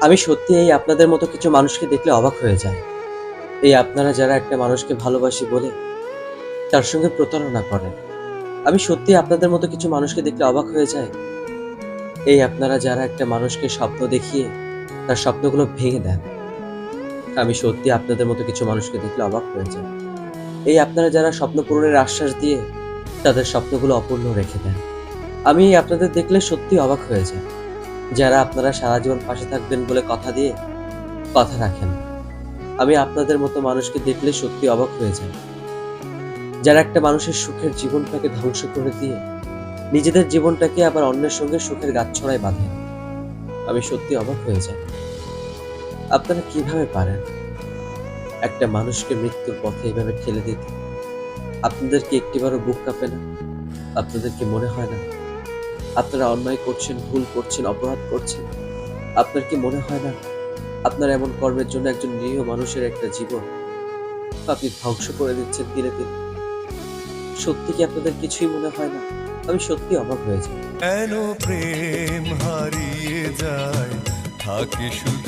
আমি সত্যি এই আপনাদের মতো কিছু মানুষকে দেখলে অবাক হয়ে যাই। এই আপনারা যারা একটা মানুষকে ভালোবাসি বলে তার সঙ্গে প্রতারণা করেন। আমি সত্যি আপনাদের মতো কিছু মানুষকে দেখলে অবাক হয়ে যাই। এই আপনারা যারা একটা মানুষকে স্বপ্ন দেখিয়ে তার স্বপ্নগুলো ভেঙে দেন। আমি সত্যি আপনাদের মতো কিছু মানুষকে দেখলে অবাক হয়ে যাই। এই আপনারা যারা স্বপ্ন পূরণের আশ্বাস দিয়ে তাদের স্বপ্নগুলো অপূর্ণ রেখে দেন। আমি আপনাদের দেখলে সত্যি অবাক হয়ে যাই। যারা আপনারা সারা জীবন পাশে থাকবেন বলে কথা দিয়ে কথা রাখেন না। আমি আপনাদের মতো মানুষকে দেখলে সত্যি অবাক হয়ে যাই। যারা একটা মানুষের সুখের জীবনটাকে ধ্বংস করে দিয়ে নিজেদের জীবনটাকে আবার অন্যের সঙ্গে সুখের গাঁটছড়ায় বাঁধেন। আমি সত্যি অবাক হয়ে যাই। আপনারা কিভাবে পারেন একটা মানুষকে মৃত্যুর পথে এভাবে ঠেলে দিতে? আপনাদের কি একটিবারও বুক কাঁপে না? আপনাদের কি মনে হয় না আপনারা অন্যায় করছেন, ভুল করছেন, অপরাধ করছেন? আপনার কি মনে হয় না আপনার এমন কর্মের জন্য একজন নিরীহ মানুষের একটা জীবন আপনি ধ্বংস করে দিচ্ছেন দিনে দিনে? সত্যি কি আপনাদের কিছুই মনে হয় না? আমি সত্যি অবাক হয়ে যাই। কেন প্রেম হারিয়ে যায় থাকে শুধু